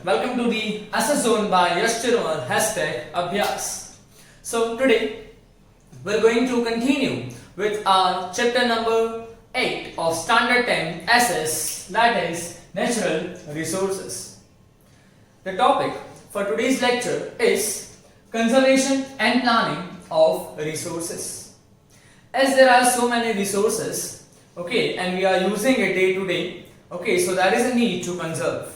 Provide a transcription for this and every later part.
welcome to the Assess Zone by Yash Chirmal #Abhyas. So today we're going to continue with our chapter number 8 of Standard 10 SS, that is Natural Resources. The topic for today's lecture is conservation and planning of resources. As there are so many resources, okay, and we are using it day to day, okay, so there is a need to conserve.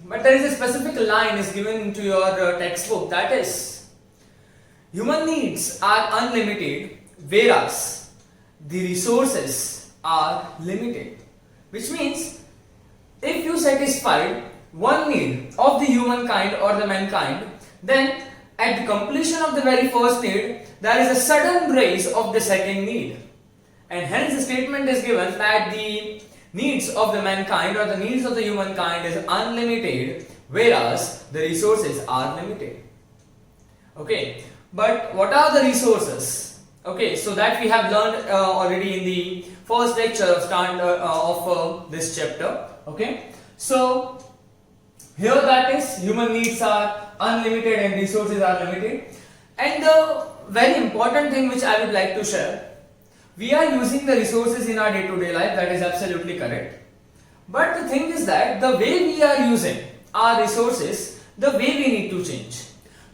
But there is a specific line is given into your textbook, that is, human needs are unlimited whereas the resources are limited. Which means if you satisfied one need of the humankind or the mankind, then at the completion of the very first need, there is a sudden rise of the second need. And hence the statement is given that the needs of the mankind or the needs of the humankind is unlimited whereas the resources are limited. Okay, but what are the resources? Okay, so that we have learned already in the first lecture of this chapter. Okay, so here that is human needs are unlimited and resources are limited. And the very important thing which I would like to share, we are using the resources in our day-to-day life, that is absolutely correct. But the thing is that the way we are using our resources, the way we need to change.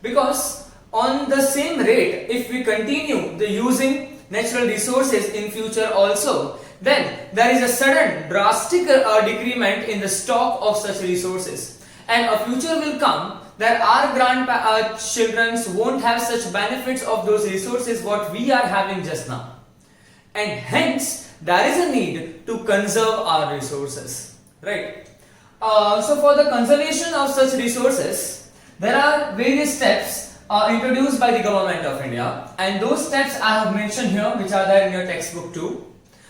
Because on the same rate, if we continue the using natural resources in future also, then there is a sudden drastic decrement in the stock of such resources. And a future will come that our children won't have such benefits of those resources what we are having just now. And hence there is a need to conserve our resources, right? So for the conservation of such resources, there are various steps introduced by the government of India, and those steps I have mentioned here, which are there in your textbook too,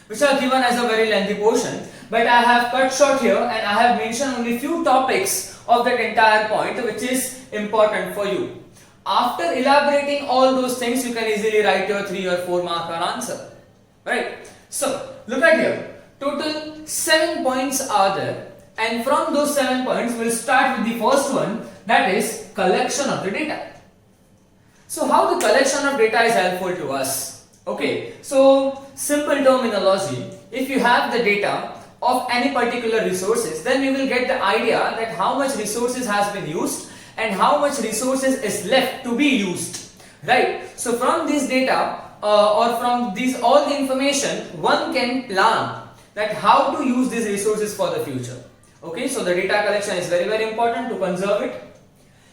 which are given as a very lengthy portion, but I have cut short here and I have mentioned only few topics of that entire point which is important for you. After elaborating all those things, you can easily write your 3 or 4 mark answer. Right, so look at here, total 7 points are there, and from those 7 points we'll start with the first one, that is collection of the data. So how the collection of data is helpful to us? Okay, so simple terminology, if you have the data of any particular resources, then you will get the idea that how much resources has been used and how much resources is left to be used, right? So from this data or from these all the information, one can plan that how to use these resources for the future. Okay, so the data collection is very important to conserve it.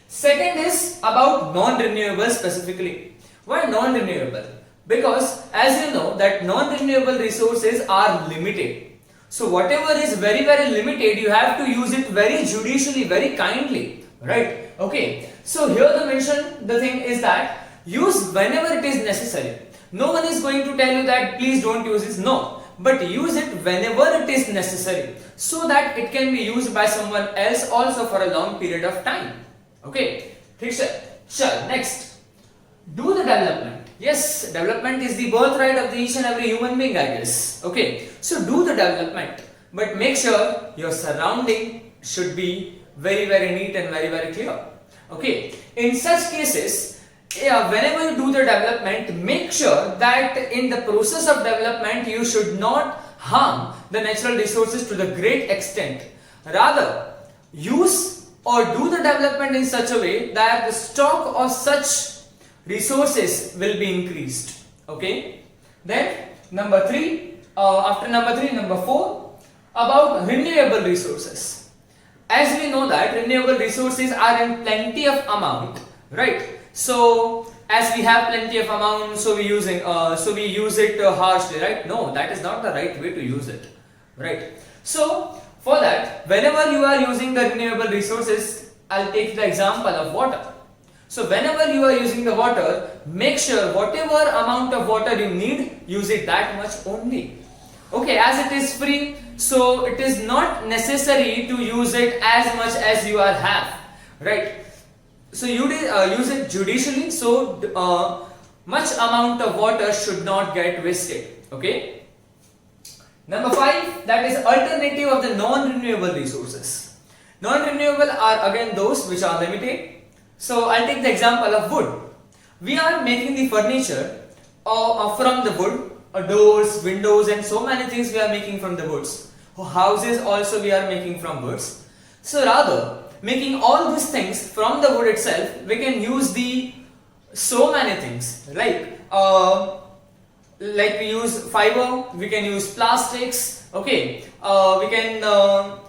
Second is about non-renewable specifically. Why non-renewable? Because as you know that non-renewable resources are limited. So whatever is very limited, you have to use it very judiciously, very kindly, right? Okay, so here the thing is that use whenever it is necessary. No one is going to tell you that please don't use this, no, but use it whenever it is necessary so that it can be used by someone else also for a long period of time. Okay, next, do the development. Yes, development is the birthright of each and every human being, I guess. Okay, so do the development, but make sure your surrounding should be very neat and very clear. Okay, in such cases, whenever you do the development, make sure that in the process of development you should not harm the natural resources to the great extent. Rather, use or do the development in such a way that the stock of such resources will be increased. Okay. Then number 3, number 4, about renewable resources. As we know that renewable resources are in plenty of amount, right? So as we have plenty of amount, so we use it harshly, right? No, that is not the right way to use it, right? So for that, whenever you are using the renewable resources, I'll take the example of water. So whenever you are using the water, make sure whatever amount of water you need, use it that much only. Okay, as it is free, so it is not necessary to use it as much as you have, right? So you use it judicially, so much amount of water should not get wasted. Okay. Number 5, that is alternative of the non-renewable resources. Non-renewable are again those which are limited. So I'll take the example of wood. We are making the furniture from the wood, doors, windows and so many things we are making from the woods. Houses also we are making from woods. So rather, making all these things from the wood itself, we can use the so many things like we use fiber, we can use plastics, okay, we can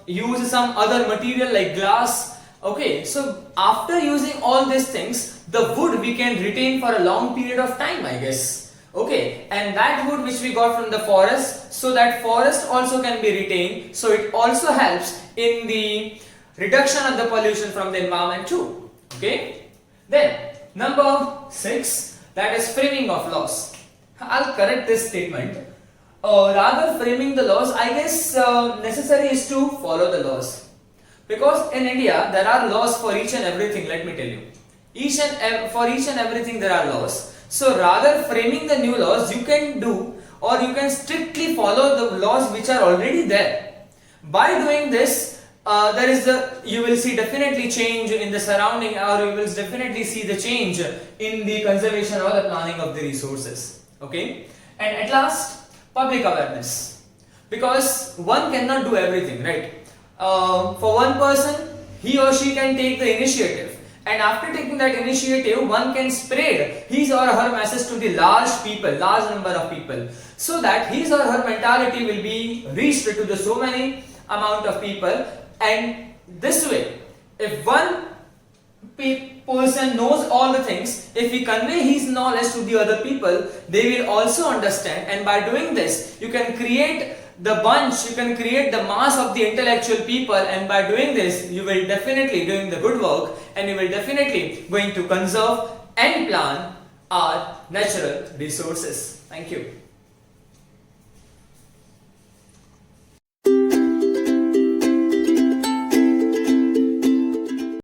use some other material like glass, okay. So after using all these things, the wood we can retain for a long period of time, I guess, okay. And that wood which we got from the forest, so that forest also can be retained, so it also helps in the reduction of the pollution from the environment too, okay. Then number 6, that is framing of laws. I'll correct this statement. Rather framing the laws, I guess necessary is to follow the laws, because in India there are laws for each and everything. Let me tell you, for each and everything there are laws. So rather framing the new laws, you can do, or you can strictly follow the laws which are already there. By doing this, you will see definitely change in the surrounding, or you will definitely see the change in the conservation or the planning of the resources. Okay, and at last, public awareness, because one cannot do everything, right? For one person, he or she can take the initiative, and after taking that initiative, one can spread his or her message to the large number of people, so that his or her mentality will be reached to the so many amount of people. And this way, if one person knows all the things, if we convey his knowledge to the other people, they will also understand, and by doing this, you can create the bunch, you can create the mass of the intellectual people, and by doing this, you will definitely doing the good work, and you will definitely going to conserve and plan our natural resources. Thank you.